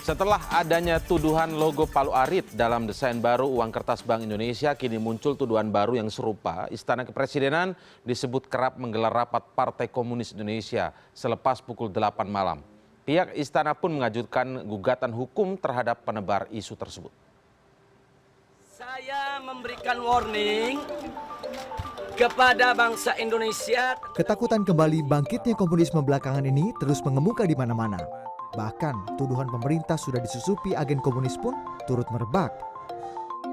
Setelah adanya tuduhan logo Palu Arit dalam desain baru uang kertas Bank Indonesia, kini muncul tuduhan baru yang serupa. Istana Kepresidenan disebut kerap menggelar rapat Partai Komunis Indonesia selepas pukul 8 malam. Pihak istana pun mengajukan gugatan hukum terhadap penebar isu tersebut. Saya memberikan warning kepada bangsa Indonesia. Ketakutan kembali bangkitnya komunisme belakangan ini terus mengemuka di mana-mana. Bahkan tuduhan pemerintah sudah disusupi agen komunis pun turut merebak.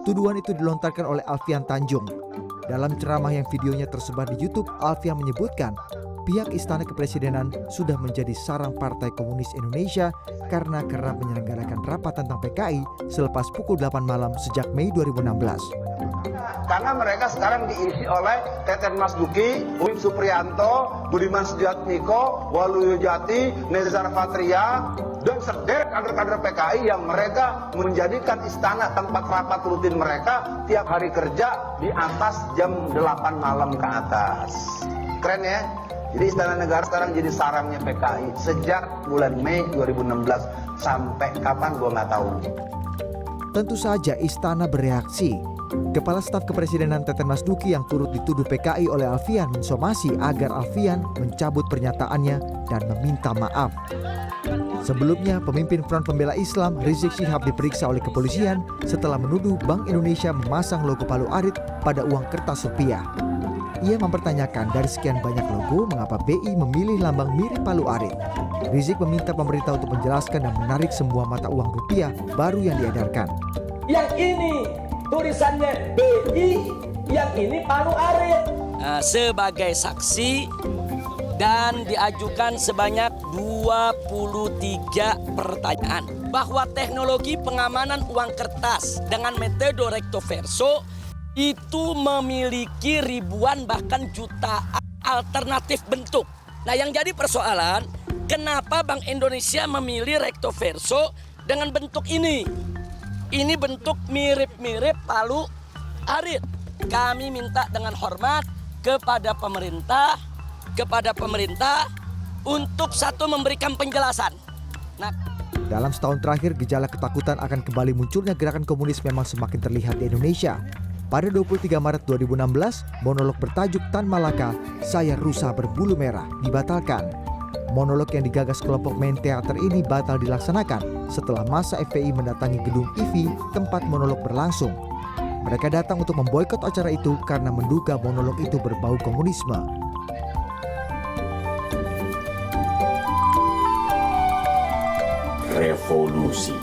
Tuduhan itu dilontarkan oleh Alfian Tanjung. Dalam ceramah yang videonya tersebar di YouTube, Alfian menyebutkan pihak Istana Kepresidenan sudah menjadi sarang Partai Komunis Indonesia karena kerap menyelenggarakan rapat tentang PKI selepas pukul 8 malam sejak Mei 2016. Karena mereka sekarang diisi oleh Teten Mas Duki, Uim Supriyanto, Budiman Sujatmiko, Waluyo Jati, Nezar Fatria, dan sederet kader-kader PKI yang mereka menjadikan istana tempat rapat rutin mereka tiap hari kerja di atas jam 8 malam ke atas. Keren ya? Jadi Istana Negara sekarang jadi sarangnya PKI sejak bulan Mei 2016 sampai kapan gua nggak tahu. Tentu saja istana bereaksi. Kepala Staf Kepresidenan Teten Mas Duki yang turut dituduh PKI oleh Alfian mensomasi agar Alfian mencabut pernyataannya dan meminta maaf. Sebelumnya, pemimpin Front Pembela Islam Rizik Syihab diperiksa oleh kepolisian setelah menuduh Bank Indonesia memasang logo Palu Arit pada uang kertas rupiah. Ia mempertanyakan dari sekian banyak logo, mengapa BI memilih lambang mirip Palu Arit. Rizik meminta pemerintah untuk menjelaskan dan menarik semua mata uang rupiah baru yang diedarkan. Yang ini tulisannya BI, yang ini Palu Arit. Sebagai saksi dan diajukan sebanyak 23 pertanyaan. Bahwa teknologi pengamanan uang kertas dengan metode recto verso itu memiliki ribuan bahkan jutaan alternatif bentuk. Nah, yang jadi persoalan, kenapa Bank Indonesia memilih recto verso dengan bentuk ini? Ini bentuk mirip-mirip Palu Arit. Kami minta dengan hormat kepada pemerintah untuk satu memberikan penjelasan. Nah, dalam setahun terakhir, gejala ketakutan akan kembali munculnya gerakan komunis memang semakin terlihat di Indonesia. Pada 23 Maret 2016, monolog bertajuk Tan Malaka, Saya Rusa Berbulu Merah, dibatalkan. Monolog yang digagas kelompok main teater ini batal dilaksanakan setelah massa FPI mendatangi gedung IVI tempat monolog berlangsung. Mereka datang untuk memboikot acara itu karena menduga monolog itu berbau komunisme. Revolusi.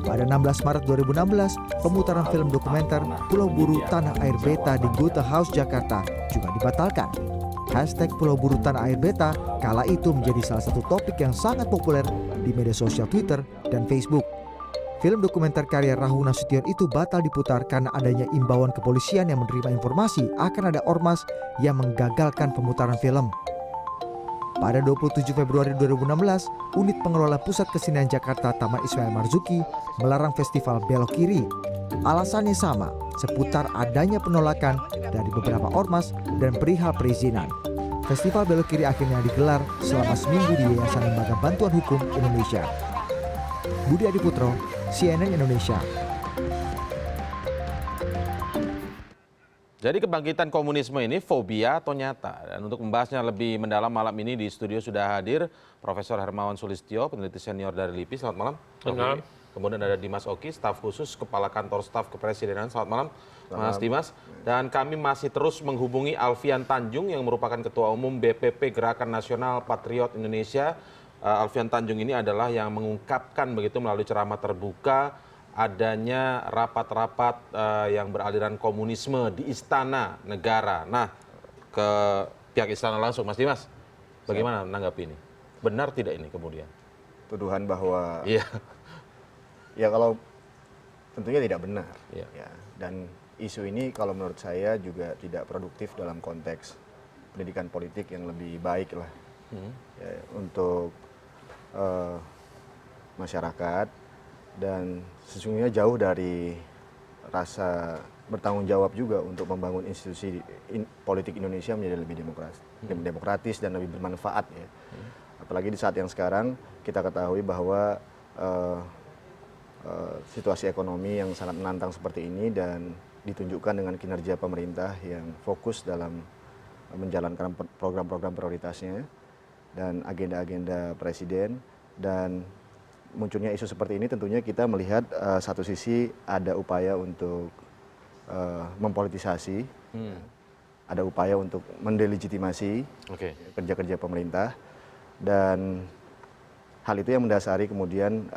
Pada 16 Maret 2016, pemutaran film dokumenter Pulau Buru Tanah Air Beta di Goethe House, Jakarta juga dibatalkan. Hashtag Pulau Buru Tanah Air Beta kala itu menjadi salah satu topik yang sangat populer di media sosial Twitter dan Facebook. Film dokumenter karya Rahul Nasution itu batal diputar karena adanya imbauan kepolisian yang menerima informasi akan ada ormas yang menggagalkan pemutaran film. Pada 27 Februari 2016, unit pengelola Pusat Kesenian Jakarta Taman Ismail Marzuki melarang festival Belok Kiri. Alasannya sama, seputar adanya penolakan dari beberapa ormas dan perihal perizinan. Festival Belok Kiri akhirnya digelar selama seminggu di Yayasan Lembaga Bantuan Hukum Indonesia. Budi Adiputro, CNN Indonesia. Jadi kebangkitan komunisme ini fobia atau nyata? Dan untuk membahasnya lebih mendalam malam ini di studio sudah hadir Profesor Hermawan Sulistyo, peneliti senior dari LIPI. Selamat malam. Selamat malam. Kemudian ada Dimas Oki, staf khusus Kepala Kantor Staf Kepresidenan. Selamat malam, Mas Dimas. Dan kami masih terus menghubungi Alfian Tanjung yang merupakan Ketua Umum BPP Gerakan Nasional Patriot Indonesia. Alfian Tanjung ini adalah yang mengungkapkan begitu melalui ceramah terbuka adanya rapat-rapat yang beraliran komunisme di Istana Negara. Nah, ke pihak Istana langsung, Mas Dimas, bagaimana menanggapi ini? Benar tidak ini kemudian? Tuduhan bahwa Iya. ya kalau tentunya tidak benar. Iya. Ya, dan isu ini kalau menurut saya juga tidak produktif dalam konteks pendidikan politik yang lebih baik lah ya, untuk masyarakat. Dan sesungguhnya jauh dari rasa bertanggung jawab juga untuk membangun institusi politik Indonesia menjadi lebih demokratis dan lebih bermanfaat ya. Apalagi di saat yang sekarang kita ketahui bahwa situasi ekonomi yang sangat menantang seperti ini dan ditunjukkan dengan kinerja pemerintah yang fokus dalam menjalankan program-program prioritasnya dan agenda-agenda presiden, dan munculnya isu seperti ini tentunya kita melihat satu sisi ada upaya untuk mempolitisasi, ada upaya untuk mendelegitimasi kerja-kerja pemerintah, dan hal itu yang mendasari kemudian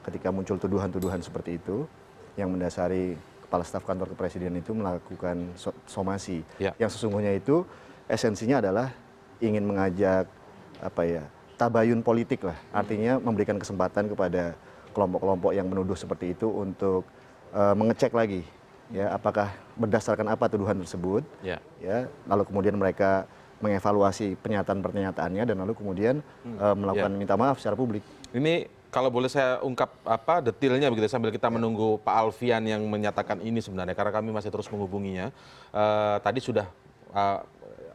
ketika muncul tuduhan-tuduhan seperti itu yang mendasari Kepala Staf Kantor Kepresiden itu melakukan somasi yang sesungguhnya itu esensinya adalah ingin mengajak tabayun politik lah, artinya memberikan kesempatan kepada kelompok-kelompok yang menuduh seperti itu untuk mengecek lagi ya apakah berdasarkan apa tuduhan tersebut ya, lalu kemudian mereka mengevaluasi pernyataan-pernyataannya dan lalu kemudian melakukan minta maaf secara publik. Ini kalau boleh saya ungkap detailnya begitu sambil kita menunggu Pak Alfian yang menyatakan ini sebenarnya, karena kami masih terus menghubunginya. Tadi sudah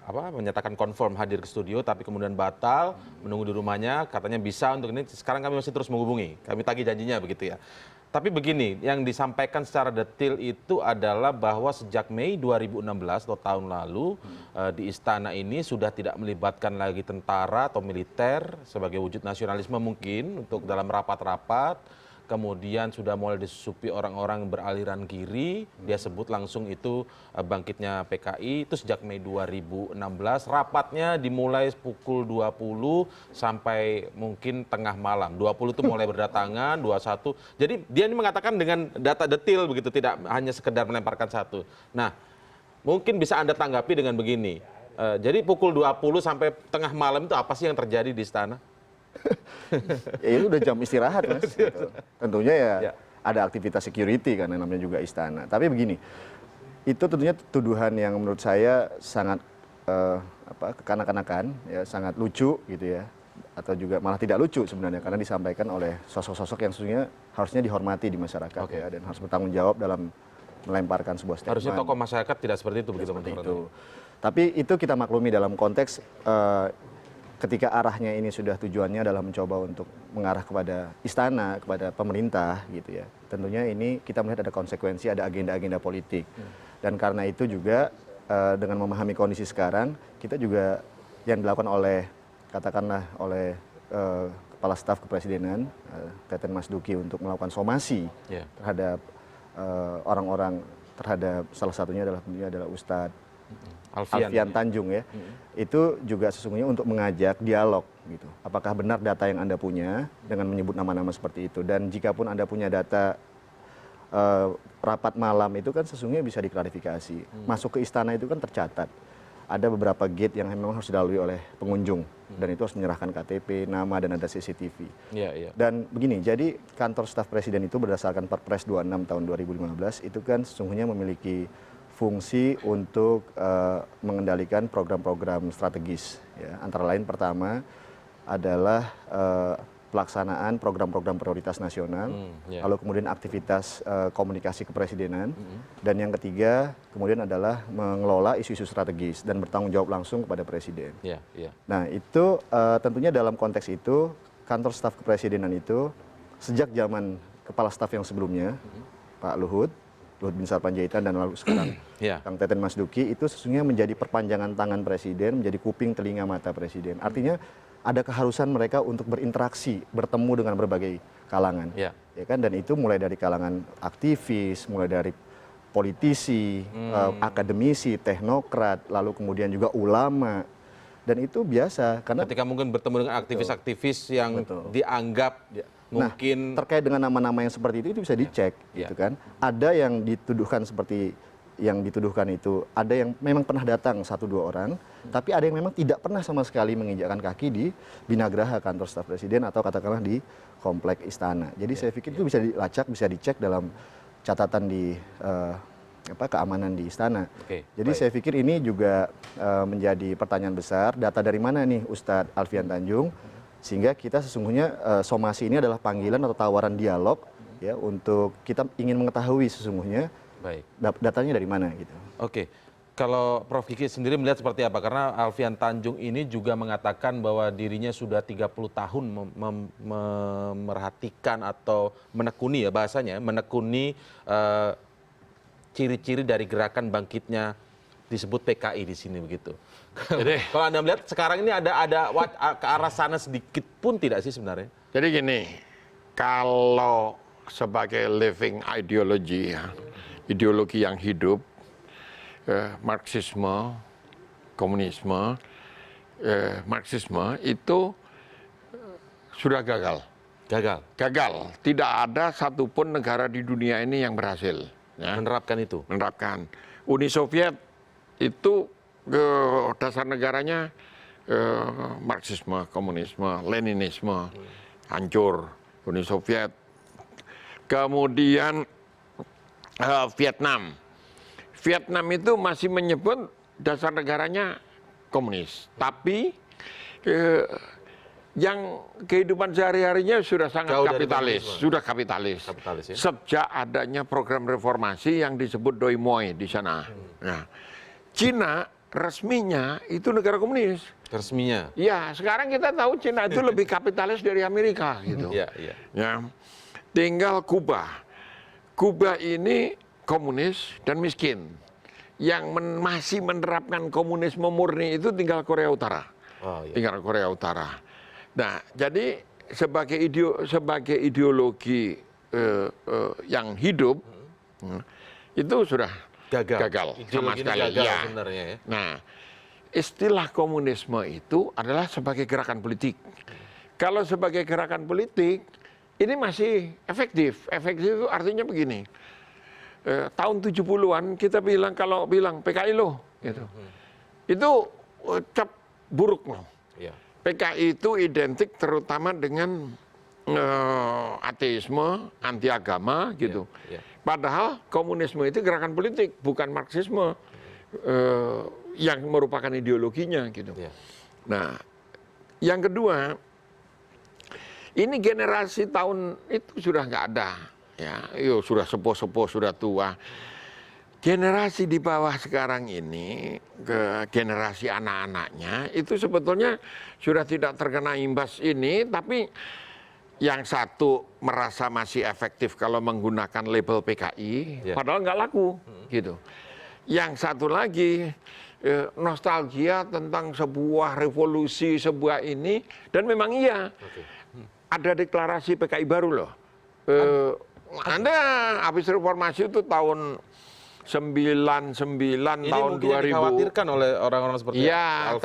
menyatakan confirm hadir ke studio, tapi kemudian batal, menunggu di rumahnya, katanya bisa untuk ini. Sekarang kami masih terus menghubungi, kami tagih janjinya begitu ya. Tapi begini, yang disampaikan secara detail itu adalah bahwa sejak Mei 2016 atau tahun lalu di istana ini sudah tidak melibatkan lagi tentara atau militer sebagai wujud nasionalisme mungkin untuk dalam rapat-rapat. Kemudian sudah mulai disusupi orang-orang beraliran kiri, dia sebut langsung itu bangkitnya PKI, itu sejak Mei 2016, rapatnya dimulai pukul 20 sampai mungkin tengah malam, 20 itu mulai berdatangan, 21, jadi dia ini mengatakan dengan data detail begitu, tidak hanya sekedar melemparkan satu. Nah, mungkin bisa Anda tanggapi dengan begini, jadi pukul 20 sampai tengah malam itu apa sih yang terjadi di istana? Ya itu udah jam istirahat Mas. Gitu. Tentunya ya ada aktivitas security kan yang namanya juga istana. Tapi begini, itu tentunya tuduhan yang menurut saya sangat kekanak-kanakan, ya sangat lucu gitu ya, atau juga malah tidak lucu sebenarnya karena disampaikan oleh sosok-sosok yang sesungguhnya harusnya dihormati di masyarakat ya, dan harus bertanggung jawab dalam melemparkan sebuah statement. Harusnya tokoh masyarakat tidak seperti itu begitu seperti itu. Tapi itu kita maklumi dalam konteks ketika arahnya ini sudah tujuannya adalah mencoba untuk mengarah kepada istana, kepada pemerintah gitu ya. Tentunya ini kita melihat ada konsekuensi, ada agenda-agenda politik. Dan karena itu juga dengan memahami kondisi sekarang, kita juga yang dilakukan oleh, katakanlah oleh Kepala Staf Kepresidenan, Teten Mas Duki untuk melakukan somasi terhadap orang-orang, terhadap salah satunya adalah Ustadz Alfian Tanjung ya, itu juga sesungguhnya untuk mengajak dialog gitu. Apakah benar data yang Anda punya dengan menyebut nama-nama seperti itu, dan jika pun Anda punya data rapat malam itu kan sesungguhnya bisa diklarifikasi. Masuk ke istana itu kan tercatat. Ada beberapa gate yang memang harus dilalui oleh pengunjung dan itu harus menyerahkan KTP, nama dan ada CCTV. Dan begini, jadi kantor staf presiden itu berdasarkan Perpres 26 tahun 2015 itu kan sesungguhnya memiliki fungsi untuk mengendalikan program-program strategis. Ya. Antara lain pertama adalah pelaksanaan program-program prioritas nasional, lalu kemudian aktivitas komunikasi kepresidenan, dan yang ketiga kemudian adalah mengelola isu-isu strategis dan bertanggung jawab langsung kepada presiden. Nah itu tentunya dalam konteks itu kantor staf kepresidenan itu sejak zaman kepala staf yang sebelumnya, Pak Luhut Bin Sarpanjaitan dan lalu sekarang Kang Teten Mas Duki itu sesungguhnya menjadi perpanjangan tangan presiden, menjadi kuping telinga mata presiden. Artinya ada keharusan mereka untuk berinteraksi, bertemu dengan berbagai kalangan. Ya kan, dan itu mulai dari kalangan aktivis, mulai dari politisi, akademisi, teknokrat, lalu kemudian juga ulama. Dan itu biasa karena ketika mungkin bertemu dengan aktivis-aktivis yang dianggap mungkin terkait dengan nama-nama yang seperti itu bisa dicek gitu kan. Ada yang dituduhkan seperti yang dituduhkan itu, ada yang memang pernah datang 1-2 orang, tapi ada yang memang tidak pernah sama sekali menginjakkan kaki di Binagraha kantor staf presiden atau katakanlah di komplek istana. Jadi saya pikir itu bisa dilacak, bisa dicek dalam catatan di keamanan di istana. Jadi saya pikir ini juga menjadi pertanyaan besar, data dari mana nih Ustadz Alfian Tanjung, sehingga kita sesungguhnya somasi ini adalah panggilan atau tawaran dialog ya untuk kita ingin mengetahui sesungguhnya datanya dari mana gitu. Kalau Prof. Kiki sendiri melihat seperti apa? Karena Alfian Tanjung ini juga mengatakan bahwa dirinya sudah 30 tahun memerhatikan atau menekuni ya bahasanya, menekuni ciri-ciri dari gerakan bangkitnya disebut PKI di sini begitu. Jadi, kalau Anda melihat sekarang ini ada ke arah sana sedikit pun tidak sih sebenarnya? Jadi gini, kalau sebagai living ideology ya, ideologi yang hidup, Marxisme, komunisme, Marxisme itu sudah gagal. Gagal. Tidak ada satupun negara di dunia ini yang berhasil. Ya. Menerapkan itu? Menerapkan. Uni Soviet itu dasar negaranya Marxisme, komunisme, Leninisme, hancur Uni Soviet. Kemudian Vietnam itu masih menyebut dasar negaranya komunis, tapi yang kehidupan sehari-harinya sudah sangat kapitalis, ya? Sejak adanya program reformasi yang disebut Doi Moi di sana. Nah, Cina resminya itu negara komunis. Resminya? Ya, sekarang kita tahu Cina itu lebih kapitalis dari Amerika gitu. Ya. Tinggal Kuba. Kuba ini komunis dan miskin. Yang masih menerapkan komunisme murni itu tinggal Korea Utara. Tinggal Korea Utara. Nah, jadi sebagai ideologi yang hidup itu sudah gagal sama sekali. Ya. Sebenarnya, ya. Nah, istilah komunisme itu adalah sebagai gerakan politik. Kalau sebagai gerakan politik ini masih efektif. Efektif itu artinya begini. Tahun 70-an kita kalau bilang PKI loh, gitu. Itu cap buruk loh. Ya. PKI itu identik terutama dengan ateisme, anti agama gitu. Padahal komunisme itu gerakan politik, bukan Marxisme yang merupakan ideologinya gitu. Nah, yang kedua, ini generasi tahun itu sudah nggak ada, ya, sudah sepuh-sepuh, sudah tua. Generasi di bawah sekarang ini, ke generasi anak-anaknya, itu sebetulnya sudah tidak terkena imbas ini, tapi yang satu merasa masih efektif kalau menggunakan label PKI, padahal nggak laku, gitu. Yang satu lagi, nostalgia tentang sebuah revolusi, sebuah ini, dan memang iya, ada deklarasi PKI baru loh. Anda habis reformasi itu tahun 99 ini tahun 2000. Dikhawatirkan oleh orang-orang seperti ya,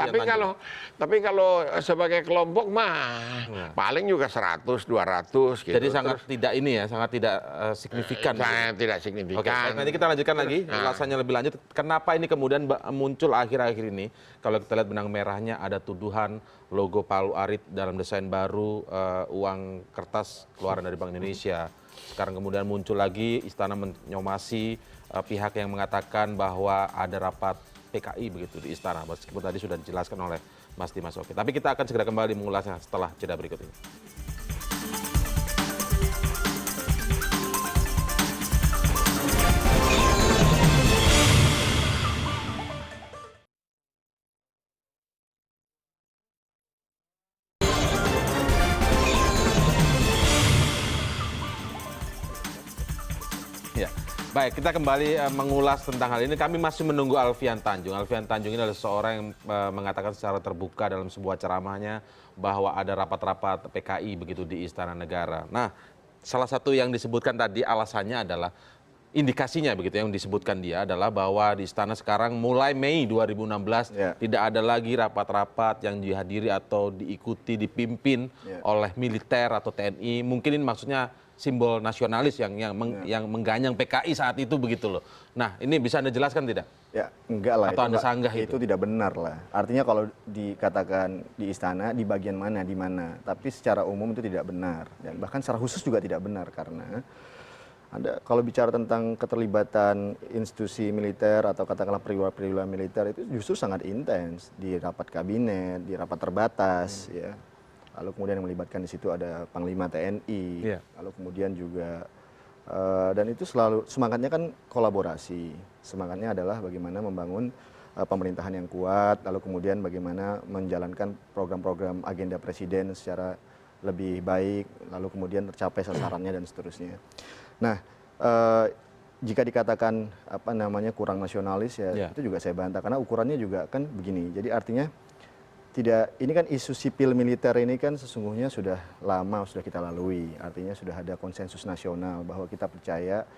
tapi kalau sebagai kelompok mah paling juga 100 200 gitu. Jadi sangat tidak signifikan. Sangat tidak signifikan. Oke, nanti kita lanjutkan lagi ulasannya lebih lanjut. Kenapa ini kemudian muncul akhir-akhir ini? Kalau kita lihat benang merahnya ada tuduhan logo Palu Arit dalam desain baru, uang kertas keluaran dari Bank Indonesia. Sekarang kemudian muncul lagi istana menyomasi pihak yang mengatakan bahwa ada rapat PKI begitu di istana, meskipun tadi sudah dijelaskan oleh Mas Dimas Oki. Tapi kita akan segera kembali mengulasnya setelah jeda berikut ini. Baik, kita kembali mengulas tentang hal ini. Kami masih menunggu Alfian Tanjung. Alfian Tanjung ini adalah seorang yang mengatakan secara terbuka dalam sebuah ceramahnya bahwa ada rapat-rapat PKI begitu di Istana Negara. Nah, salah satu yang disebutkan tadi alasannya adalah indikasinya begitu yang disebutkan dia adalah bahwa di Istana sekarang mulai Mei 2016 tidak ada lagi rapat-rapat yang dihadiri atau diikuti, dipimpin oleh militer atau TNI. Mungkin ini maksudnya simbol nasionalis yang mengganyang PKI saat itu begitu loh. Nah, ini bisa Anda jelaskan tidak? Ya, enggak lah. Atau Anda sanggah itu tidak benar lah. Artinya kalau dikatakan di istana, di bagian mana, di mana. Tapi secara umum itu tidak benar. Dan bahkan secara khusus juga tidak benar karena kalau bicara tentang keterlibatan institusi militer atau katakanlah perwira-perwira militer itu justru sangat intens di rapat kabinet, di rapat terbatas, ya. Lalu kemudian yang melibatkan di situ ada Panglima TNI, lalu kemudian juga Dan itu selalu semangatnya kan kolaborasi. Semangatnya adalah bagaimana membangun pemerintahan yang kuat, lalu kemudian bagaimana menjalankan program-program agenda presiden secara lebih baik, lalu kemudian tercapai sasarannya dan seterusnya. Nah, jika dikatakan kurang nasionalis ya itu juga saya bantah karena ukurannya juga kan begini. Jadi artinya ini kan isu sipil militer ini kan sesungguhnya sudah lama sudah kita lalui. Artinya sudah ada konsensus nasional bahwa kita percaya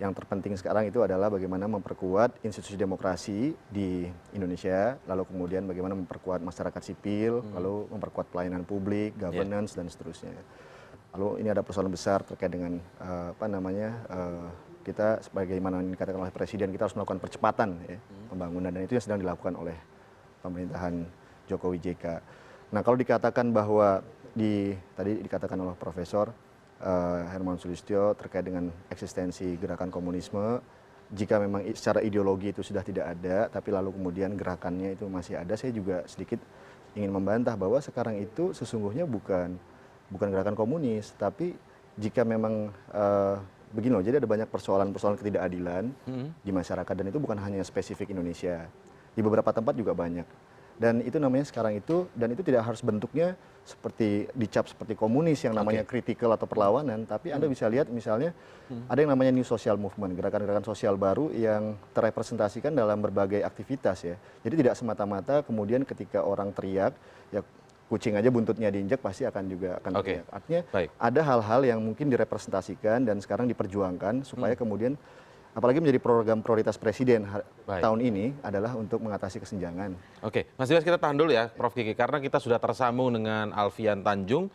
yang terpenting sekarang itu adalah bagaimana memperkuat institusi demokrasi di Indonesia, lalu kemudian bagaimana memperkuat masyarakat sipil, lalu memperkuat pelayanan publik, governance dan seterusnya. Lalu ini ada persoalan besar terkait dengan kita sebagaimana dikatakan oleh Presiden, kita harus melakukan percepatan pembangunan, dan itu yang sedang dilakukan oleh pemerintahan Jokowi JK. Nah, kalau dikatakan bahwa tadi dikatakan oleh Profesor Hermawan Sulistyo terkait dengan eksistensi gerakan komunisme, jika memang secara ideologi itu sudah tidak ada, tapi lalu kemudian gerakannya itu masih ada, saya juga sedikit ingin membantah bahwa sekarang itu sesungguhnya bukan gerakan komunis, tapi jika memang begini loh, jadi ada banyak persoalan-persoalan ketidakadilan di masyarakat, dan itu bukan hanya spesifik Indonesia, di beberapa tempat juga banyak. Dan itu namanya sekarang itu, dan itu tidak harus bentuknya seperti dicap seperti komunis yang namanya kritikal atau perlawanan, tapi Anda bisa lihat misalnya ada yang namanya New Social Movement, gerakan-gerakan sosial baru yang terrepresentasikan dalam berbagai aktivitas ya. Jadi tidak semata-mata kemudian ketika orang teriak, ya kucing aja buntutnya diinjak pasti akan teriak. Artinya ada hal-hal yang mungkin direpresentasikan dan sekarang diperjuangkan supaya kemudian apalagi menjadi program prioritas Presiden tahun ini adalah untuk mengatasi kesenjangan. Oke, Mas Dimas, kita tahan dulu ya Prof Kiki, karena kita sudah tersambung dengan Alfian Tanjung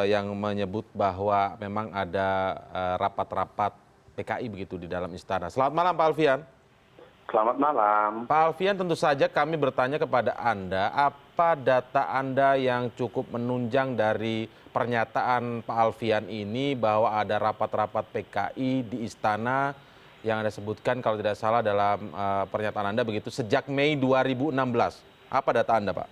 yang menyebut bahwa memang ada rapat-rapat PKI begitu di dalam istana. Selamat malam Pak Alfian. Selamat malam. Pak Alfian, tentu saja kami bertanya kepada Anda, apa data Anda yang cukup menunjang dari pernyataan Pak Alfian ini bahwa ada rapat-rapat PKI di istana yang Anda sebutkan kalau tidak salah dalam pernyataan Anda begitu sejak Mei 2016. Apa data Anda, Pak?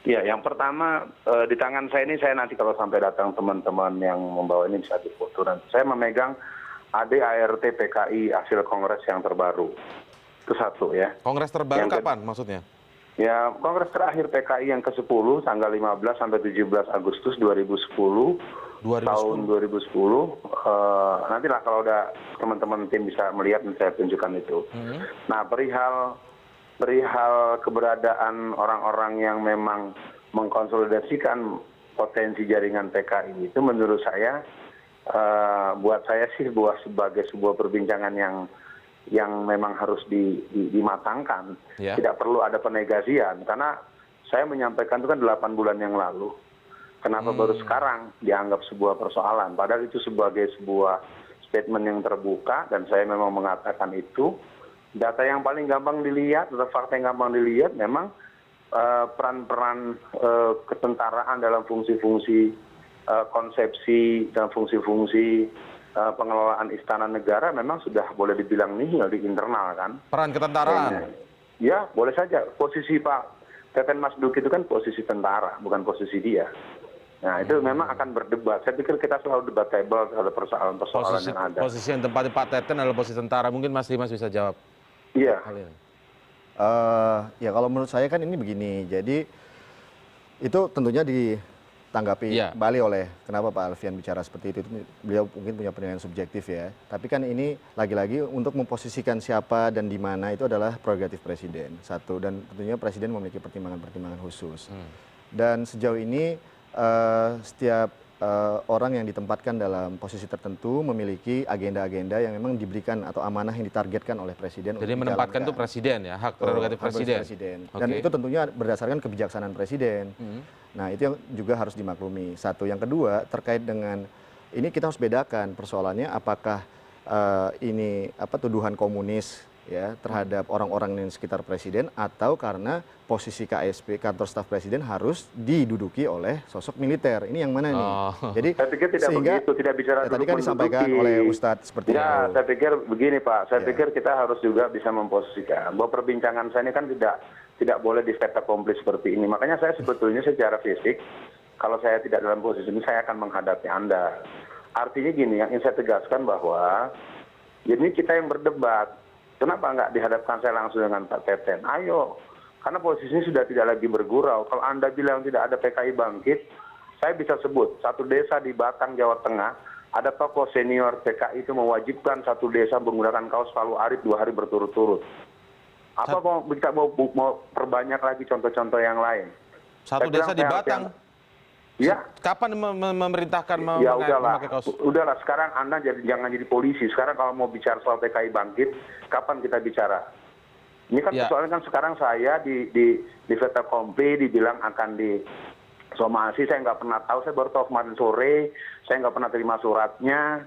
Ya, yang pertama di tangan saya ini, saya nanti kalau sampai datang teman-teman yang membawa ini bisa dipoto. Saya memegang ADART PKI hasil kongres yang terbaru. Itu satu ya. Kongres terbaru kapan maksudnya? Ya, kongres terakhir PKI yang ke-10 tanggal 15 sampai 17 Agustus 2010. Tahun 2010. Nantilah kalau udah teman-teman tim bisa melihat dan saya tunjukkan itu. Nah, perihal keberadaan orang-orang yang memang mengkonsolidasikan potensi jaringan PKI itu menurut saya buat saya sih sebagai sebuah perbincangan yang memang harus dimatangkan. Tidak perlu ada penegasian, karena saya menyampaikan itu kan 8 bulan yang lalu. Kenapa baru sekarang dianggap sebuah persoalan? Padahal itu sebagai sebuah statement yang terbuka, dan saya memang mengatakan itu. Data yang paling gampang dilihat, atau fakta yang gampang dilihat, memang peran-peran ketentaraan dalam fungsi-fungsi konsepsi dan fungsi-fungsi pengelolaan istana negara memang sudah boleh dibilang nihil di internal kan. Peran ketentaraan? Ya, boleh saja. Posisi Pak Teten Mas Duki itu kan posisi tentara, bukan posisi dia. Nah, itu memang akan berdebat. Saya pikir kita selalu debatable terhadap persoalan-persoalan yang ada. Posisi yang tempatnya Pak Teten adalah posisi tentara. Mungkin Mas Dimas bisa jawab. Iya. Ya kalau menurut saya kan ini begini. Jadi itu tentunya ditanggapi kembali oleh kenapa Pak Alfian bicara seperti itu. Beliau mungkin punya penilaian subjektif ya. Tapi kan ini lagi-lagi untuk memposisikan siapa dan di mana itu adalah prerogatif Presiden. Satu, dan tentunya Presiden memiliki pertimbangan-pertimbangan khusus. Dan sejauh ini setiap orang yang ditempatkan dalam posisi tertentu memiliki agenda-agenda yang memang diberikan atau amanah yang ditargetkan oleh Presiden. Jadi menempatkan itu Presiden ya, hak prerogatif Presiden. Dan itu tentunya berdasarkan kebijaksanaan Presiden. Nah, itu yang juga harus dimaklumi. Satu, yang kedua terkait dengan ini kita harus bedakan persoalannya apakah ini tuduhan komunis ya terhadap orang-orang di sekitar Presiden, atau karena posisi KSP kantor staf Presiden harus diduduki oleh sosok militer. Ini yang mana nih? Jadi saya pikir tidak begitu, tidak bicara tadi kan disampaikan oleh Ustadz seperti itu. Ya, saya pikir begini Pak, saya pikir kita harus juga bisa memposisikan bahwa perbincangan saya ini kan tidak boleh di fait accompli seperti ini. Makanya saya sebetulnya secara fisik, kalau saya tidak dalam posisi ini, saya akan menghadapi Anda. Artinya gini, yang ingin saya tegaskan bahwa ini kita yang berdebat. Kenapa nggak dihadapkan saya langsung dengan Pak Teten? Ayo, karena posisinya sudah tidak lagi bergurau. Kalau Anda bilang tidak ada PKI bangkit, saya bisa sebut satu desa di Batang, Jawa Tengah, ada tokoh senior PKI itu mewajibkan satu desa menggunakan kaos Palu Arit 2 hari berturut-turut. Apa kita mau perbanyak lagi contoh-contoh yang lain? Satu desa di Batang. Ya. Kapan memerintahkan Ya memakai kaos? udahlah sekarang Anda jangan jadi polisi. Sekarang kalau mau bicara soal PKI bangkit, kapan kita bicara? Ini kan soalnya kan sekarang saya di fait accompli dibilang akan disomasi, saya nggak pernah tahu, saya baru tahu kemarin sore, saya nggak pernah terima suratnya.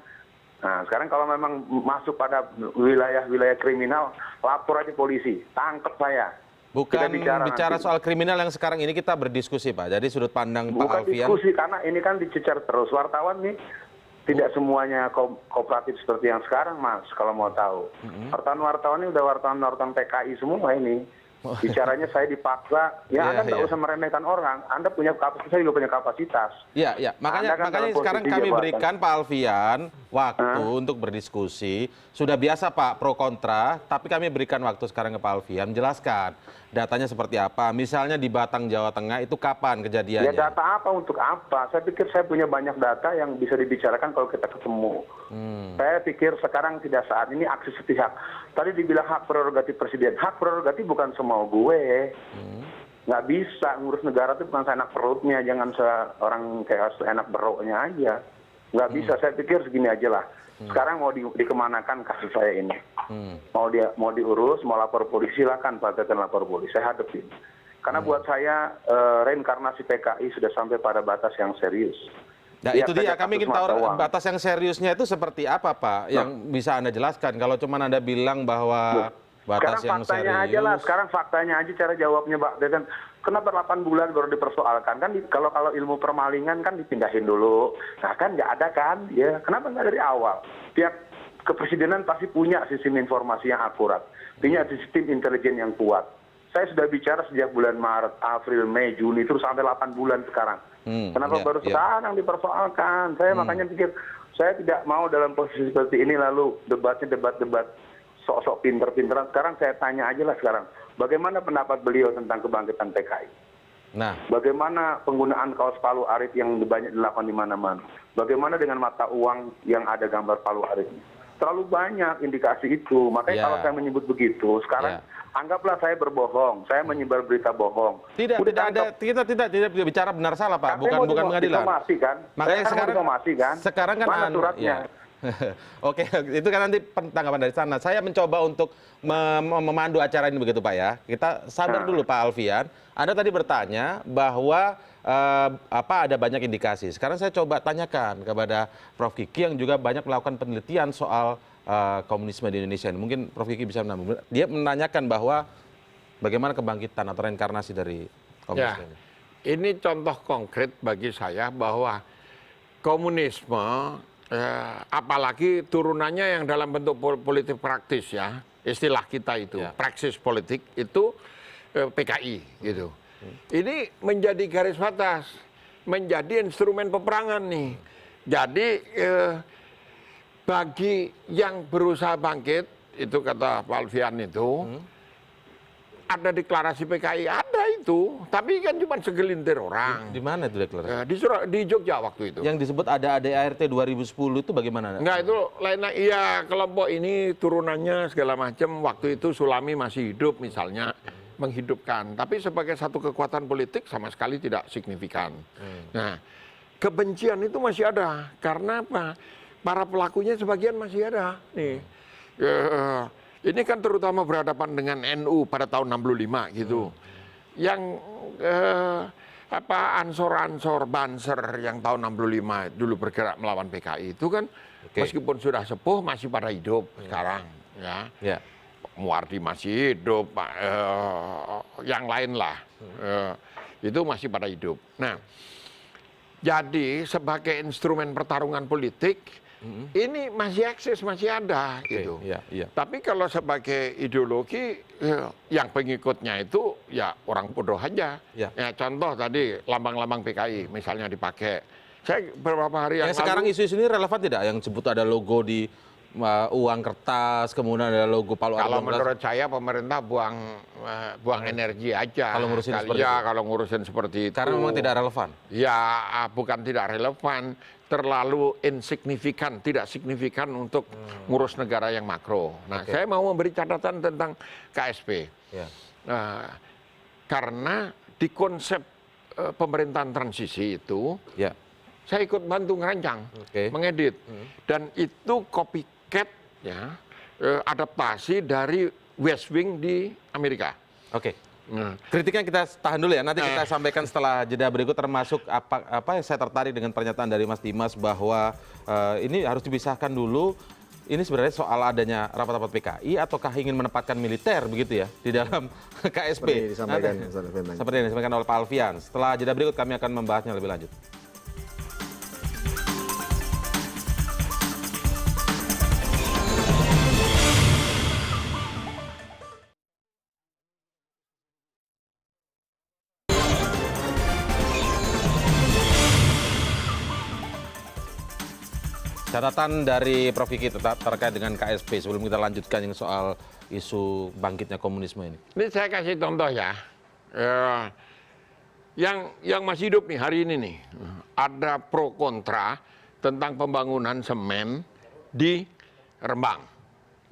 Nah sekarang kalau memang masuk pada wilayah kriminal, lapor aja polisi, tangkap saya. Bukan bicara soal kriminal yang sekarang ini kita berdiskusi Pak. Jadi sudut pandang Pak Alfian. Bukan diskusi karena ini kan dicecar terus. Wartawan nih tidak semuanya kooperatif seperti yang sekarang Mas kalau mau tahu. Wartawan ini udah wartawan PKI semua ini. Bicaranya saya dipaksa. Anda nggak usah meremehkan orang. Anda punya kapasitas, saya juga punya kapasitas. Iya. Makanya sekarang kami berikan Pak Alfian waktu untuk berdiskusi. Sudah biasa Pak pro kontra, tapi kami berikan waktu sekarang ke Pak Alfian menjelaskan datanya seperti apa. Misalnya di Batang, Jawa Tengah itu kapan kejadiannya? Ya data apa untuk apa? Saya pikir saya punya banyak data yang bisa dibicarakan kalau kita ketemu. Saya pikir sekarang tidak saat ini aksi sepihak. Tadi dibilang hak prerogatif presiden. Hak prerogatif bukan semau gue. Nggak bisa ngurus negara itu bukan seenak perutnya. Jangan seorang kayak seenak beroknya aja. Nggak bisa. Saya pikir segini aja lah. Sekarang mau dikemanakan kasus saya ini. Mau diurus, mau lapor polisi, silakan Pak Teten lapor polisi. Saya hadapin. Karena buat saya reinkarnasi PKI sudah sampai pada batas yang serius. Nah itu dia, kami ingin tahu batas yang seriusnya itu seperti apa Pak, yang bisa Anda jelaskan. Kalau cuma Anda bilang bahwa batas yang serius. Sekarang faktanya aja cara jawabnya Pak Teten. Kenapa 8 bulan baru dipersoalkan? Kan kalau ilmu permalingan kan dipindahin dulu. Nah kan nggak ada kan? Ya kenapa nggak dari awal? Pihak kepresidenan pasti punya sistem informasi yang akurat, punya sistem intelijen yang kuat. Saya sudah bicara sejak bulan Maret, April, Mei, Juni, terus sampai 8 bulan sekarang. Kenapa baru sekarang dipersoalkan? Saya makanya pikir, saya tidak mau dalam posisi seperti ini lalu debatnya debat sok-sok pinter-pinteran. Sekarang saya tanya aja lah sekarang, bagaimana pendapat beliau tentang kebangkitan PKI? Nah, bagaimana penggunaan kaos Palu Arit yang banyak dilakukan di mana-mana? Bagaimana dengan mata uang yang ada gambar Palu Aritnya? Terlalu banyak indikasi itu. Makanya kalau saya menyebut begitu, sekarang anggaplah saya berbohong, saya menyebar berita bohong. Kita tidak bicara benar salah Pak, bukan pengadilan. Makanya sekarang kan mana suratnya? Oke, itu kan nanti tanggapan dari sana. Saya mencoba untuk memandu acara ini begitu Pak ya. Kita sabar dulu Pak Alfian. Anda tadi bertanya bahwa ada banyak indikasi. Sekarang saya coba tanyakan kepada Prof Kiki yang juga banyak melakukan penelitian soal komunisme di Indonesia. Mungkin Prof Kiki bisa menambah. Dia menanyakan bahwa bagaimana kebangkitan atau reinkarnasi dari komunisme ini. Ini contoh konkret bagi saya bahwa komunisme apalagi turunannya yang dalam bentuk politik praktis ya, istilah kita itu praksis politik itu PKI gitu. Ini menjadi garis batas, menjadi instrumen peperangan nih. Jadi bagi yang berusaha bangkit, itu kata Pak Alfian itu, ada deklarasi PKI, ada itu, tapi kan cuma segelintir orang. Di mana itu deklarasi? Di Jogja waktu itu. Yang disebut ada ADART 2010 itu bagaimana? Enggak, itu lainnya. Iya, kelompok ini turunannya segala macam. Waktu itu Sulami masih hidup misalnya, menghidupkan. Tapi sebagai satu kekuatan politik sama sekali tidak signifikan. Nah, kebencian itu masih ada. Karena apa? Para pelakunya sebagian masih ada. Nih. Ini kan terutama berhadapan dengan NU pada tahun 65 gitu. Yang ansor-ansor Banser yang tahun 65 dulu bergerak melawan PKI itu kan meskipun sudah sepuh masih pada hidup sekarang ya. Muardi masih hidup, yang lain lah. Itu masih pada hidup. Nah, jadi sebagai instrumen pertarungan politik ini masih eksis, masih ada gitu. Tapi kalau sebagai ideologi yang pengikutnya itu ya orang bodoh aja. Ya contoh tadi lambang-lambang PKI misalnya dipakai Saya beberapa hari yang sekarang lalu, isu-isu ini relevan tidak? Yang sebut ada logo di uang kertas, kemudian ada logo Palu kalau Air 12. menurut saya pemerintah buang energi aja. Kalau ngurusin seperti itu. Kalau ngurusin seperti itu. Karena memang tidak relevan. Ya, bukan tidak relevan, terlalu insignifikan, tidak signifikan untuk ngurus negara yang makro. Nah, saya mau memberi catatan tentang KSP. Ya. Karena di konsep pemerintahan transisi itu, Ya. saya ikut bantu ngerancang, mengedit. Dan itu copycat ya, adaptasi dari West Wing di Amerika. Oke. Kritiknya kita tahan dulu ya, nanti kita sampaikan setelah jeda berikut, termasuk apa saya tertarik dengan pernyataan dari Mas Dimas bahwa ini harus dipisahkan dulu. Ini sebenarnya soal adanya rapat-rapat PKI ataukah ingin menempatkan militer begitu ya di dalam KSP. Seperti yang disampaikan oleh Pak Alfian. Setelah jeda berikut kami akan membahasnya lebih lanjut. Catatan dari Prof. Kiki terkait dengan KSP sebelum kita lanjutkan yang soal isu bangkitnya komunisme ini. Ini saya kasih contoh ya. Yang masih hidup nih hari ini nih, ada pro kontra tentang pembangunan semen di Rembang.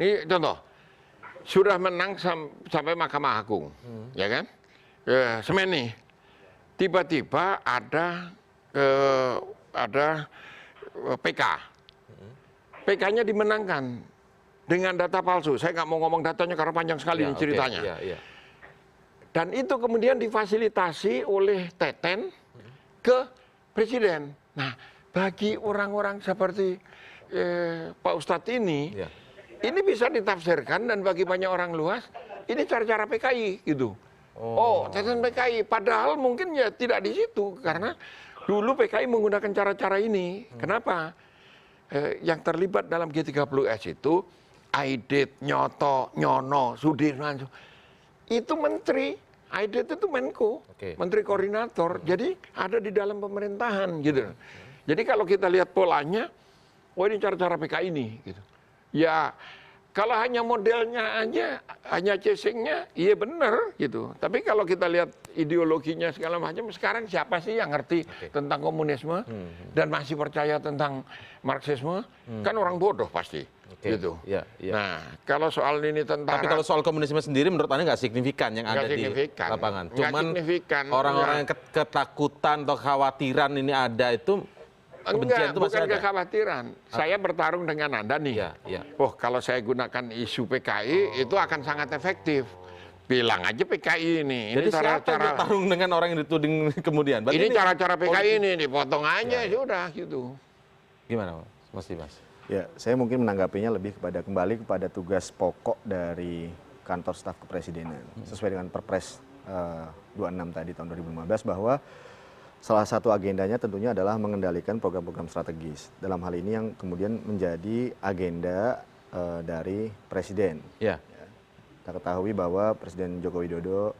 Ini contoh, sudah menang sampai Mahkamah Agung, ya kan? Semen nih, tiba-tiba ada PK. PK-nya dimenangkan dengan data palsu. Saya nggak mau ngomong datanya karena panjang sekali ini ceritanya. Dan itu kemudian difasilitasi oleh Teten ke Presiden. Nah, bagi orang-orang seperti Pak Ustadz ini bisa ditafsirkan dan bagi banyak orang luas, ini cara-cara PKI gitu. Oh, Teten PKI. Padahal mungkin ya tidak di situ karena dulu PKI menggunakan cara-cara ini. Kenapa? Yang terlibat dalam G30S itu Aidit, Nyoto, Nyono, Sudirman, itu menteri. Aidit itu Menko, menteri koordinator. Jadi ada di dalam pemerintahan gitu. Jadi kalau kita lihat polanya, oh ini cara-cara PKI ini gitu. Ya kalau hanya modelnya aja, hanya casingnya, iya benar gitu. Tapi kalau kita lihat ideologinya segala macam, sekarang siapa sih yang ngerti tentang komunisme dan masih percaya tentang Marxisme? Kan orang bodoh pasti. Gitu. Nah, kalau soal ini tentara. Tapi kalau soal komunisme sendiri menurut Anda nggak signifikan yang ada di lapangan. Cuman orang-orang yang ketakutan atau kekhawatiran ini ada itu. Enggak, bukan kekhawatiran. Saya bertarung dengan Anda nih. Oh, kalau saya gunakan isu PKI itu akan sangat efektif. Bilang aja PKI ini. Jadi siapa yang bertarung dengan orang yang dituding kemudian? Ini cara-cara PKI ini dipotong aja sudah gitu. Gimana, Mas Dimas? Ya, saya mungkin menanggapinya lebih kembali kepada tugas pokok dari kantor staf kepresidenan. Sesuai dengan Perpres 26 tadi tahun 2015 bahwa salah satu agendanya tentunya adalah mengendalikan program-program strategis. Dalam hal ini yang kemudian menjadi agenda dari Presiden. Kita ketahui bahwa Presiden Joko Widodo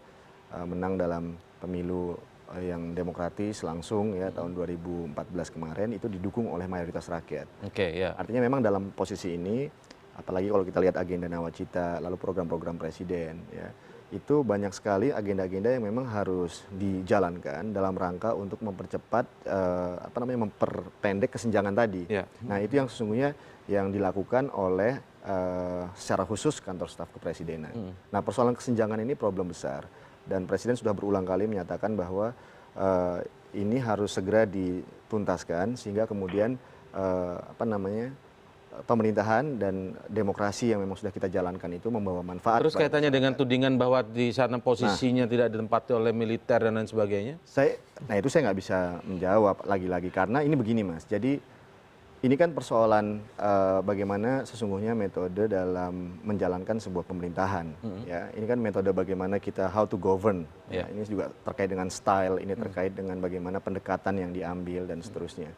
menang dalam pemilu yang demokratis langsung ya tahun 2014 kemarin itu didukung oleh mayoritas rakyat. Artinya memang dalam posisi ini, apalagi kalau kita lihat agenda Nawacita, lalu program-program Presiden ya, itu banyak sekali agenda-agenda yang memang harus dijalankan dalam rangka untuk mempercepat memperpendek kesenjangan tadi. Nah, itu yang sesungguhnya yang dilakukan oleh secara khusus kantor staf kepresidenan. Nah, persoalan kesenjangan ini problem besar dan Presiden sudah berulang kali menyatakan bahwa ini harus segera dituntaskan sehingga kemudian pemerintahan dan demokrasi yang memang sudah kita jalankan itu membawa manfaat. Terus kaitannya dengan tudingan bahwa di sana posisinya tidak ditempati oleh militer dan lain sebagainya? Nah itu saya nggak bisa menjawab lagi-lagi karena ini begini Mas. Jadi ini kan persoalan bagaimana sesungguhnya metode dalam menjalankan sebuah pemerintahan. Ya, ini kan metode bagaimana kita how to govern. Ya, ini juga terkait dengan style, ini terkait dengan bagaimana pendekatan yang diambil dan seterusnya.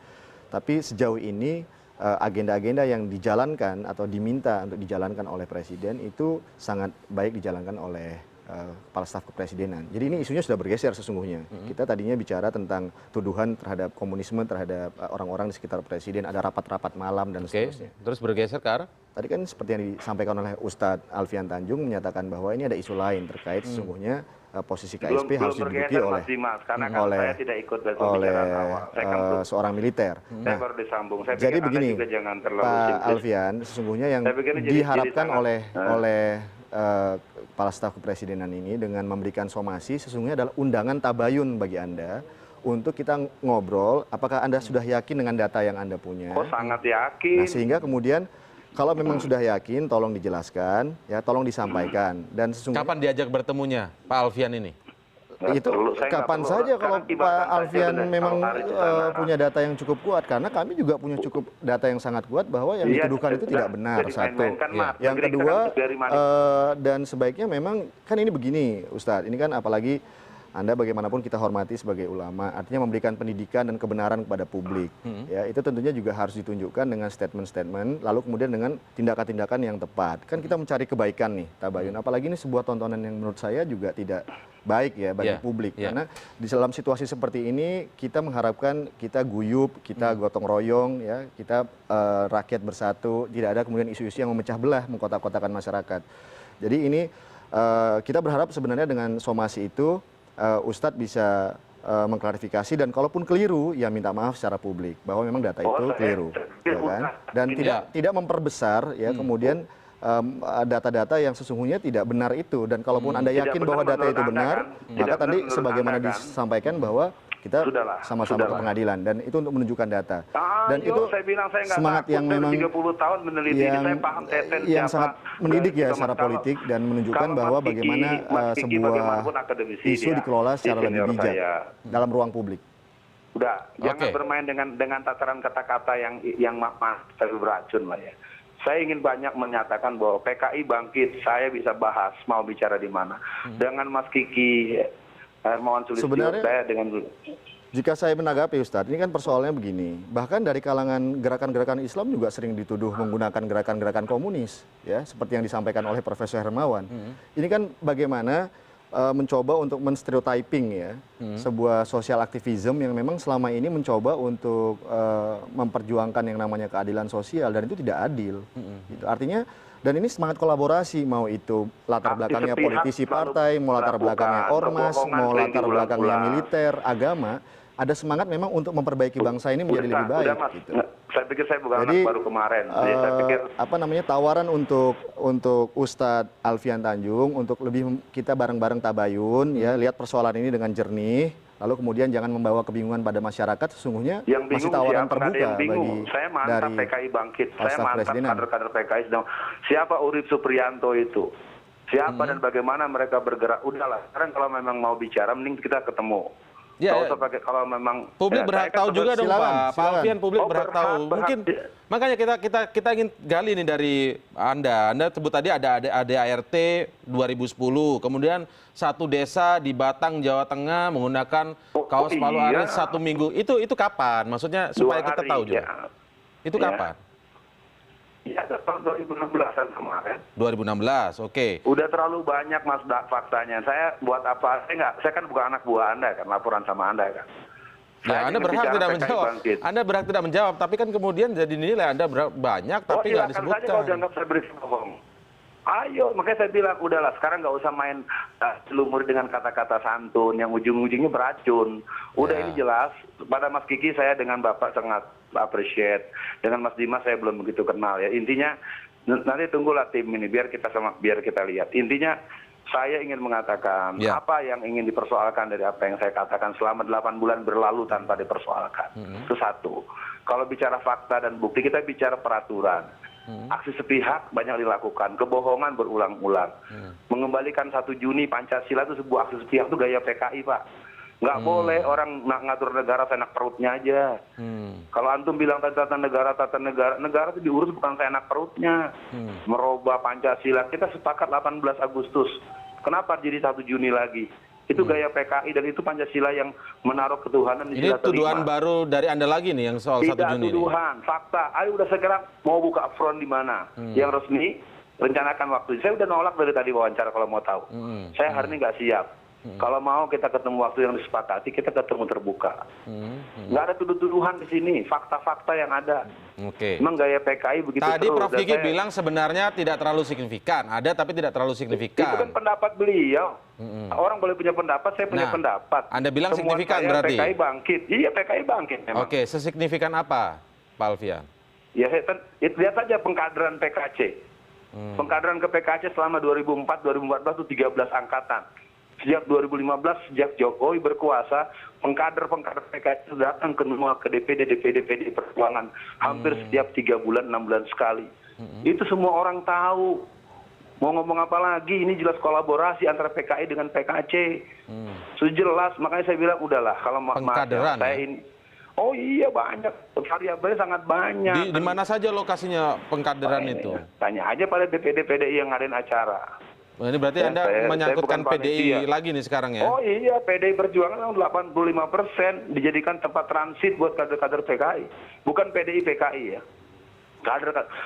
Tapi sejauh ini agenda-agenda yang dijalankan atau diminta untuk dijalankan oleh Presiden itu sangat baik dijalankan oleh kepala staf kepresidenan. Jadi ini isunya sudah bergeser sesungguhnya. Kita tadinya bicara tentang tuduhan terhadap komunisme terhadap orang-orang di sekitar presiden, ada rapat-rapat malam dan seterusnya. Terus bergeser ke arah? Tadi kan seperti yang disampaikan oleh Ustadz Alfian Tanjung menyatakan bahwa ini ada isu lain terkait sesungguhnya posisi KSP harus diduduki oleh saya tidak ikut seorang militer. Saya baru disambung. Saya jadi pikir begini, Anda juga jangan terlalu Pak simplis. Alfian, sesungguhnya yang Saya pikir ini diharapkan jadi oleh kepala staf kepresidenan ini dengan memberikan somasi sesungguhnya adalah undangan tabayun bagi Anda untuk kita ngobrol apakah Anda sudah yakin dengan data yang Anda punya. Oh, sangat yakin. Nah, sehingga kemudian kalau memang sudah yakin tolong dijelaskan, ya tolong disampaikan dan sesungguhnya Kapan diajak bertemunya Pak Alfian ini? itu kapan saja kalau Pak Alfian memang punya data yang cukup kuat karena kami juga punya cukup data yang sangat kuat bahwa yang dituduhkan itu tidak benar satu. Yang kedua dan sebaiknya memang kan ini begini Ustadz, ini kan apalagi Anda bagaimanapun kita hormati sebagai ulama, artinya memberikan pendidikan dan kebenaran kepada publik. Ya, itu tentunya juga harus ditunjukkan dengan statement-statement, lalu kemudian dengan tindakan-tindakan yang tepat. Kan kita mencari kebaikan nih, tabayun. Apalagi ini sebuah tontonan yang menurut saya juga tidak baik ya bagi publik. Karena di dalam situasi seperti ini kita mengharapkan kita guyup, kita gotong royong, ya, kita rakyat bersatu, tidak ada kemudian isu-isu yang memecah belah, mengkotak-kotakan masyarakat. Jadi ini kita berharap sebenarnya dengan somasi itu Ustadz bisa mengklarifikasi dan kalaupun keliru ya minta maaf secara publik bahwa memang data itu keliru, ya kan? Dan tidak memperbesar ya kemudian data-data yang sesungguhnya tidak benar itu dan kalaupun Anda yakin bahwa data itu benar, maka tadi sebagaimana disampaikan bahwa kita sama-sama ke pengadilan dan itu untuk menunjukkan data. Dan itu saya bilang saya nggak semangat takut, yang saya memang 30 tahun meneliti ini, saya paham Teten yang siapa. sangat mendidik ya Cuma secara kalau- politik dan menunjukkan kalau bahwa Mas Kiki- bagaimana Mas Kiki sebuah bagaimanapun akademisi isu dia, dikelola secara lebih senior bijak saya. dalam ruang publik. Udah, jangan Oke. bermain dengan tataran kata-kata yang maaf tapi beracun lah ya. Saya ingin banyak menyatakan bahwa PKI bangkit, saya bisa bahas mau bicara di mana. Dengan Mas Kiki Hermawan Sulistyo, Sebenarnya- saya dengan Jika saya menanggapi Ustadz, ini kan persoalannya begini. Bahkan dari kalangan gerakan-gerakan Islam juga sering dituduh menggunakan gerakan-gerakan komunis, ya, seperti yang disampaikan oleh Profesor Hermawan. Ini kan bagaimana mencoba untuk menstereotyping ya, sebuah sosial aktivisme yang memang selama ini mencoba untuk memperjuangkan yang namanya keadilan sosial dan itu tidak adil. Gitu. Artinya dan ini semangat kolaborasi, mau itu latar belakangnya politisi partai, mau latar belakangnya ormas, mau latar belakangnya militer, agama, ada semangat memang untuk memperbaiki bangsa ini menjadi lebih baik. Udah, Mas. Gitu. Saya pikir saya bukan Jadi, anak baru kemarin. Jadi saya pikir apa namanya tawaran untuk Ustadz Alfian Tanjung untuk lebih kita bareng-bareng tabayun, ya, lihat persoalan ini dengan jernih. Lalu kemudian jangan membawa kebingungan pada masyarakat. Sesungguhnya yang masih bingung tawaran siapa, nggak ada terbuka yang bingung. bagi Saya mantan dari PKI bangkit, saya Staf mantan Kepresidenan. kader-kader PKI sedang. Siapa Urip Suprianto itu? Siapa dan bagaimana mereka bergerak? Udahlah, sekarang kalau memang mau bicara, mending kita ketemu. Ya, Nggak usah pakai kalau memang publik ya, berhak saya kan tahu juga dong silakan, Pak. Pak Alfian, publik Oh, berhak tahu. berhak. Mungkin makanya kita ingin gali nih dari Anda. Anda sebut tadi ada ADART 2010. Kemudian satu desa di Batang, Jawa Tengah menggunakan kaos Palu iya. Arit 1 minggu. Itu kapan? Maksudnya supaya 2 kita hari, tahu juga. ya. Itu Ya. kapan? Ya, tahun 2016-an kemarin. 2016. Oke. Udah terlalu banyak Mas faktanya. Saya buat apa? Saya kan bukan anak buah Anda kan, laporan sama Anda kan. Ya, Saya Anda ingin berhak bicara tidak PKI menjawab. bangkit. Anda berhak tidak menjawab, tapi kan kemudian jadi nilai Anda banyak tapi nggak silakan saja kalau disebutkan. dianggap saya berisi bohong. Ayo, makanya saya bilang udahlah sekarang nggak usah main selumur dengan kata-kata santun yang ujung-ujungnya beracun. Udah Ya. ini jelas. Pada Mas Kiki saya dengan Bapak sangat appreciate. Dengan Mas Dimas saya belum begitu kenal ya. Intinya nanti tunggulah tim ini biar kita lihat. Intinya saya ingin mengatakan Ya. apa yang ingin dipersoalkan dari apa yang saya katakan selama 8 bulan berlalu tanpa dipersoalkan. Itu satu. Kalau bicara fakta dan bukti kita bicara peraturan. Aksi sepihak banyak dilakukan, kebohongan berulang-ulang. Mengembalikan 1 Juni Pancasila itu sebuah aksi sepihak itu gaya PKI, Pak. Nggak boleh orang ngatur negara seenak perutnya aja. Kalau antum bilang tata negara, negara itu diurus bukan seenak perutnya. Merubah Pancasila, kita sepakat 18 Agustus. Kenapa jadi 1 Juni lagi? Itu gaya PKI dan itu Pancasila yang menaruh ketuhanan di Ini sila tuduhan kelima. baru dari Anda lagi nih yang soal 1 Tidak Juni ini. tuduhan, fakta. Ayo udah sekarang mau buka front di mana? Yang resmi, rencanakan waktu. Saya udah nolak dari tadi wawancara kalau mau tahu. Saya hari ini nggak siap. Kalau mau kita ketemu waktu yang disepakati, kita ketemu terbuka. Nggak ada tuduh-tuduhan di sini, fakta-fakta yang ada. Oke. Memang gaya PKI begitu Tadi terus. Prof. Kiki bilang sebenarnya tidak terlalu signifikan. Ada tapi tidak terlalu Itu signifikan. kan pendapat beliau. Orang boleh punya pendapat, saya punya Nah, pendapat. Anda bilang Temuan signifikan saya, berarti? PKI bangkit. Iya, PKI bangkit memang. Oke, sesignifikan apa, Pak Alfian? Ya, lihat saja pengkaderan PKC. Pengkaderan ke PKC selama 2004-2014 itu 13 angkatan. Sejak 2015, sejak Jokowi berkuasa, pengkader PKC datang ke DPD PDI Perjuangan hampir setiap 3 bulan, 6 bulan sekali. Itu semua orang tahu. Mau ngomong apa lagi? Ini jelas kolaborasi antara PKI dengan PKC. Sudah jelas, makanya saya bilang udahlah kalau Pengkaderan, saya ya? ini. Oh iya banyak, variabelnya sangat banyak. Di mana saja lokasinya pengkaderan itu? Tanya aja pada DPD PDI yang ngadain acara. Nah, ini berarti Anda saya menyangkutkan bukan PDI panitia. lagi nih sekarang ya? Oh iya, PDI Perjuangan 85% dijadikan tempat transit buat kader-kader PKI. Bukan PDI PKI ya.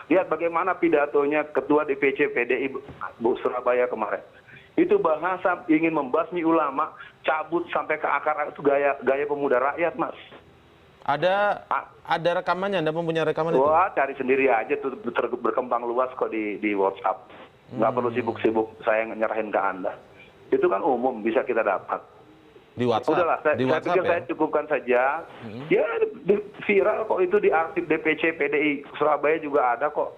Lihat bagaimana pidatonya Ketua DPC PDI Bu Surabaya kemarin. Itu bahasa ingin membasmi ulama, cabut sampai ke akar, itu gaya pemuda rakyat, Mas. Ada rekamannya, Anda mempunyai rekaman itu? Wah, cari sendiri aja tuh, berkembang luas kok di WhatsApp. Nggak perlu sibuk-sibuk saya nyerahin ke Anda. Itu kan umum, bisa kita dapat. Di WhatsApp? Udahlah, saya pikir saya cukupkan saja. Ya, viral kok itu di arsip DPC PDI Surabaya juga ada kok.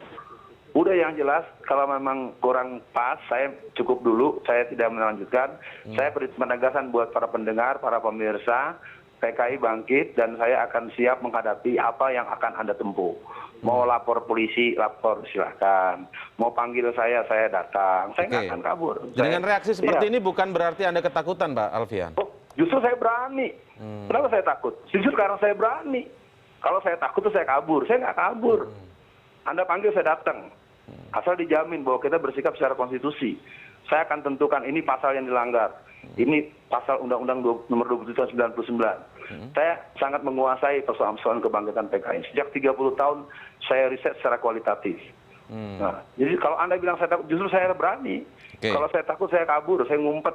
Udah yang jelas, kalau memang kurang pas, saya cukup dulu, saya tidak melanjutkan. Saya beri penegasan buat para pendengar, para pemirsa, PKI bangkit, dan saya akan siap menghadapi apa yang akan Anda tempuh. Mau lapor polisi, lapor silahkan. Mau panggil saya datang. Saya nggak akan kabur. Dengan reaksi seperti ini bukan berarti Anda ketakutan, Pak Alfian? Oh, justru saya berani. Kenapa saya takut? Justru karena saya berani. Kalau saya takut tuh saya kabur. Saya nggak kabur. Anda panggil saya datang. Asal dijamin bahwa kita bersikap secara konstitusi. Saya akan tentukan ini pasal yang dilanggar. Ini pasal Undang-Undang nomor 27 tahun 99. Saya sangat menguasai persoalan kebangkitan PKI. Sejak 30 tahun saya riset secara kualitatif. Nah, jadi kalau Anda bilang saya takut, justru saya berani. Kalau saya takut saya kabur, saya ngumpet.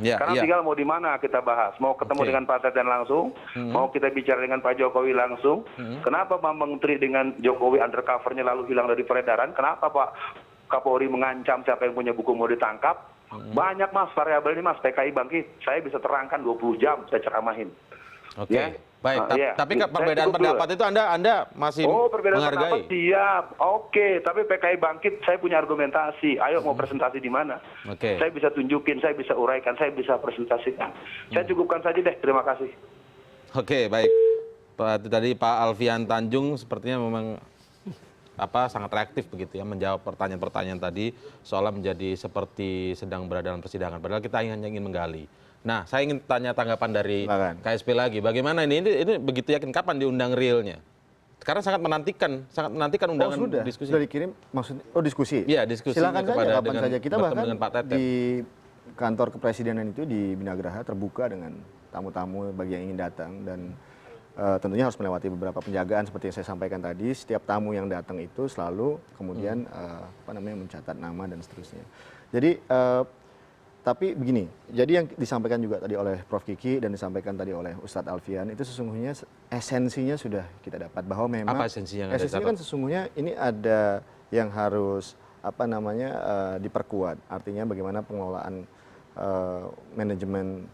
Karena tinggal mau di mana kita bahas. Mau ketemu dengan Pak Teten langsung, mau kita bicara dengan Pak Jokowi langsung. Kenapa Pak Menteri dengan Jokowi undercover-nya lalu hilang dari peredaran? Kenapa Pak Kapolri mengancam siapa yang punya buku mau ditangkap? Banyak Mas variabel ini Mas, PKI bangkit. Saya bisa terangkan 20 jam saya ceramahin. Oke, baik. Tapi perbedaan pendapat itu Anda masih perbedaan menghargai? pendapat siap. Oke, tapi PKI bangkit saya punya argumentasi. Ayo mau presentasi di mana? Saya bisa tunjukin, saya bisa uraikan, saya bisa presentasikan. Saya cukupkan saja deh, terima kasih. Oke, baik. Tadi Pak Alfian Tanjung sepertinya memang sangat reaktif begitu ya menjawab pertanyaan-pertanyaan tadi seolah menjadi seperti sedang berada dalam persidangan. Padahal kita hanya ingin menggali. Nah, saya ingin tanya tanggapan dari KSP lagi. Bagaimana ini begitu yakin kapan diundang realnya? Sekarang sangat menantikan undangan diskusi. Sudah dikirim maksudnya diskusi. Iya, diskusi. Silakan saja kapan saja. Kita bahkan dengan Pak Teten di kantor kepresidenan itu di Binagraha terbuka dengan tamu-tamu bagi yang ingin datang dan tentunya harus melewati beberapa penjagaan seperti yang saya sampaikan tadi. Setiap tamu yang datang itu selalu kemudian mencatat nama dan seterusnya. Jadi tapi begini, jadi yang disampaikan juga tadi oleh Prof. Kiki dan disampaikan tadi oleh Ustadz Alfian itu sesungguhnya esensinya sudah kita dapat bahwa memang apa esensinya kan sesungguhnya ini ada yang harus diperkuat. Artinya bagaimana pengelolaan manajemen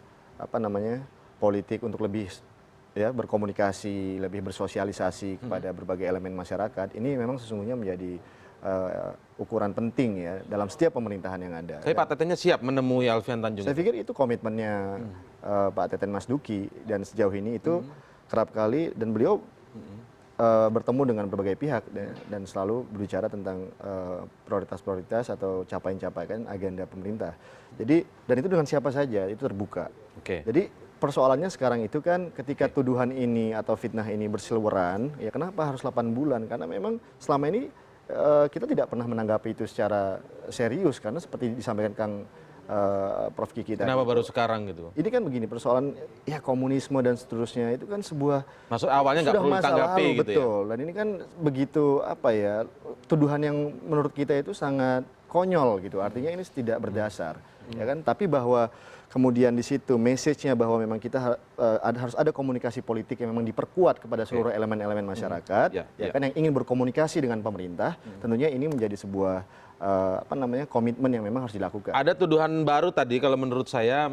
politik untuk lebih berkomunikasi, lebih bersosialisasi kepada berbagai elemen masyarakat. Ini memang sesungguhnya menjadi ukuran penting ya dalam setiap pemerintahan yang ada. Tapi Pak Tetennya siap menemui Alfian Tanjung? Saya pikir itu komitmennya Pak Teten Mas Duki dan sejauh ini itu kerap kali dan beliau bertemu dengan berbagai pihak dan selalu berbicara tentang prioritas-prioritas atau capaian-capaian agenda pemerintah. Jadi dan itu dengan siapa saja itu terbuka. Jadi persoalannya sekarang itu kan ketika tuduhan ini atau fitnah ini berseliweran, ya kenapa harus 8 bulan? Karena memang selama ini kita tidak pernah menanggapi itu secara serius karena seperti disampaikan Kang Prof. Kiki tadi. Kenapa baru sekarang gitu? Ini kan begini, persoalan ya komunisme dan seterusnya itu kan sebuah Maksud awalnya nggak sudah perlu masa ditanggapi lalu, gitu betul. Dan ini kan begitu apa ya, tuduhan yang menurut kita itu sangat konyol gitu. Artinya ini tidak berdasar, ya kan? Tapi bahwa kemudian di situ message-nya bahwa memang kita harus ada komunikasi politik yang memang diperkuat kepada seluruh elemen-elemen masyarakat, ya kan, yang ingin berkomunikasi dengan pemerintah, tentunya ini menjadi sebuah komitmen yang memang harus dilakukan. Ada tuduhan baru tadi kalau menurut saya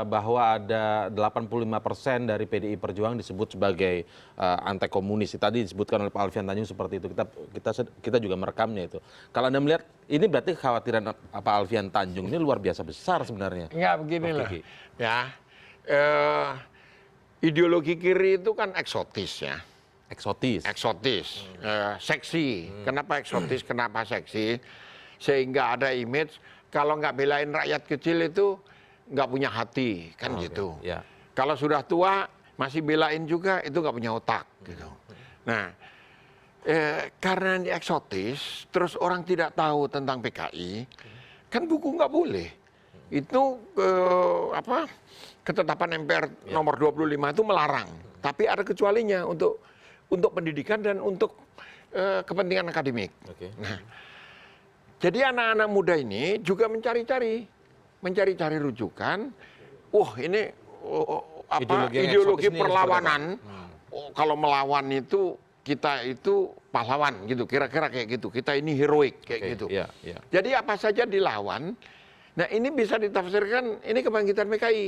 bahwa ada 85% dari PDI Perjuangan disebut sebagai anti komunis. Tadi disebutkan oleh Pak Alfian Tanjung seperti itu. Kita juga merekamnya itu. Kalau Anda melihat ini berarti kekhawatiran Pak Alfian Tanjung ini luar biasa besar sebenarnya. Enggak begini loh. Ya. Ideologi kiri itu kan eksotis ya. Eksotis. Seksi. Kenapa eksotis? Kenapa seksi? Sehingga ada image kalau nggak belain rakyat kecil itu nggak punya hati, kan gitu. Ya. Kalau sudah tua masih belain juga itu nggak punya otak gitu. Nah, karena ini eksotis, terus orang tidak tahu tentang PKI, kan buku nggak boleh. Itu ketetapan MPR nomor 25 itu melarang, tapi ada kecualinya untuk pendidikan dan untuk kepentingan akademik. Nah, jadi anak-anak muda ini juga mencari-cari rujukan. Ini ideologi perlawanan. Kalau melawan itu kita itu pahlawan gitu, kira-kira kayak gitu. Kita ini heroik kayak gitu. Jadi apa saja dilawan. Nah, ini bisa ditafsirkan ini kebangkitan PKI.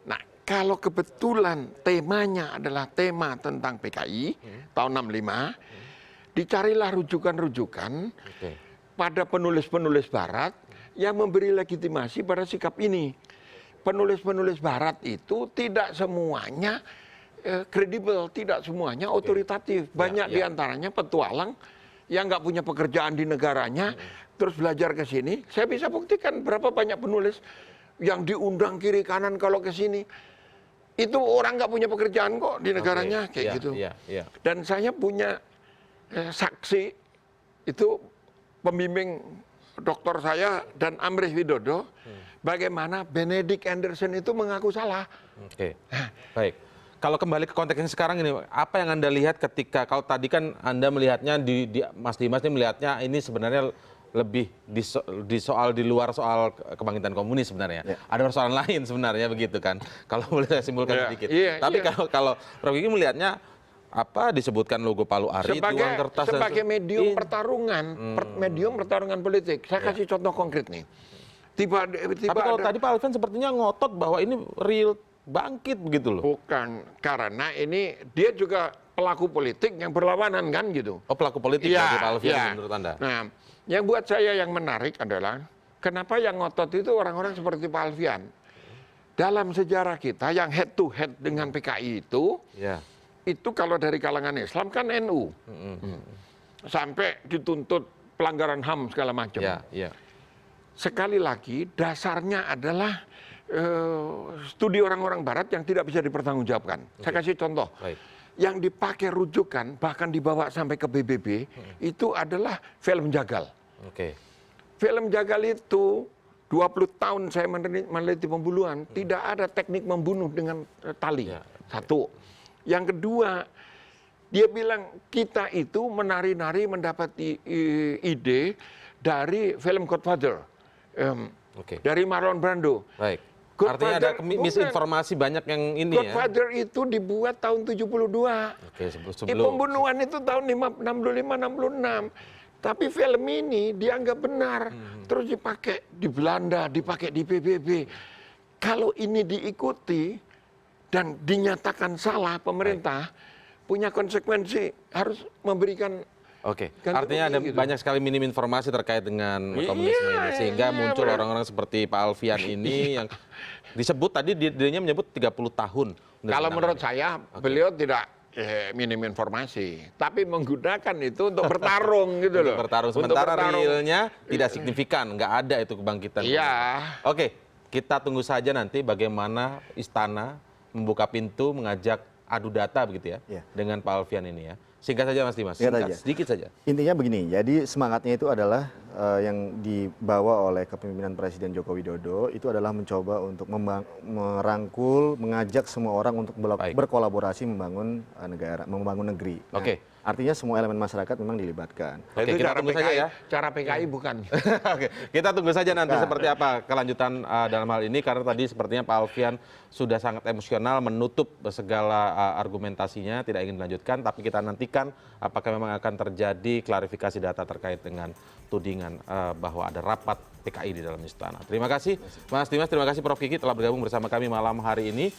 Nah, kalau kebetulan temanya adalah tema tentang PKI tahun 65, dicarilah rujukan-rujukan pada penulis-penulis Barat yang memberi legitimasi pada sikap ini. Penulis-penulis Barat itu tidak semuanya kredibel, tidak semuanya otoritatif. Banyak diantaranya petualang yang nggak punya pekerjaan di negaranya, terus belajar ke sini. Saya bisa buktikan berapa banyak penulis yang diundang kiri kanan kalau ke sini. Itu orang nggak punya pekerjaan kok di negaranya, kayak gitu. Dan saya punya saksi, itu pembimbing doktor saya dan Amrih Widodo, bagaimana Benedict Anderson itu mengaku salah. Baik. Kalau kembali ke konteksnya sekarang ini, apa yang Anda lihat ketika, kalau tadi kan Anda melihatnya, Mas Dimas ini melihatnya ini sebenarnya lebih di luar soal kebangkitan komunis sebenarnya. Ada persoalan lain sebenarnya begitu kan, kalau boleh saya simpulkan sedikit. Tapi kalau Prof. Kiki melihatnya, disebutkan logo Palu Arit, uang kertas sebagai medium pertarungan, medium pertarungan politik. Saya kasih contoh konkret nih. Tapi kalau tadi Pak Alfian sepertinya ngotot bahwa ini real bangkit begitu loh. Bukan, karena ini dia juga pelaku politik yang berlawanan kan gitu. Oh, pelaku politik bagi Pak Alfian menurut Anda. Nah, yang buat saya yang menarik adalah kenapa yang ngotot itu orang-orang seperti Pak Alfian. Dalam sejarah kita yang head to head dengan PKI itu kalau dari kalangan Islam kan NU. Sampai dituntut pelanggaran HAM segala macam. Sekali lagi dasarnya adalah studi orang-orang Barat yang tidak bisa dipertanggungjawabkan. Saya kasih contoh. Yang dipakai rujukan bahkan dibawa sampai ke PBB itu adalah film Jagal. Film Jagal itu 20 tahun saya meneliti pembunuhan, tidak ada teknik membunuh dengan tali. Satu. Yang kedua, dia bilang kita itu menari-nari mendapat ide dari film Godfather, dari Marlon Brando. Artinya ada misinformasi banyak yang ini Godfather itu dibuat tahun 72. Pembunuhan itu tahun 65-66. Tapi film ini dianggap benar. Terus dipakai di Belanda, dipakai di PBB. Kalau ini diikuti dan dinyatakan salah, pemerintah punya konsekuensi harus memberikan. Artinya ada banyak sekali minim informasi terkait dengan komunisme ini, sehingga muncul orang-orang seperti Pak Alfian ini yang disebut tadi dirinya menyebut 30 tahun. Kalau menurut saya beliau tidak minim informasi, tapi menggunakan itu untuk bertarung gitu loh. Bertarung, sementara realnya tidak signifikan, nggak ada itu kebangkitan. Oke, kita tunggu saja nanti bagaimana istana membuka pintu mengajak adu data begitu ya, dengan Pak Alfian ini ya. Singkat saja Mas Dimas, sedikit saja. Intinya begini, jadi semangatnya itu adalah yang dibawa oleh kepemimpinan Presiden Joko Widodo itu adalah mencoba untuk merangkul, mengajak semua orang untuk berkolaborasi membangun negara, membangun negeri. Oke. Artinya semua elemen masyarakat memang dilibatkan. Oke, Itu kita cara tunggu saja ya. Cara PKI bukan. Oke, kita tunggu saja nanti seperti apa kelanjutan dalam hal ini, karena tadi sepertinya Pak Alfian sudah sangat emosional menutup segala argumentasinya, tidak ingin dilanjutkan, tapi kita nantikan apakah memang akan terjadi klarifikasi data terkait dengan tudingan bahwa ada rapat PKI di dalam istana. Terima kasih Mas Dimas, terima kasih Prof. Kiki telah bergabung bersama kami malam hari ini.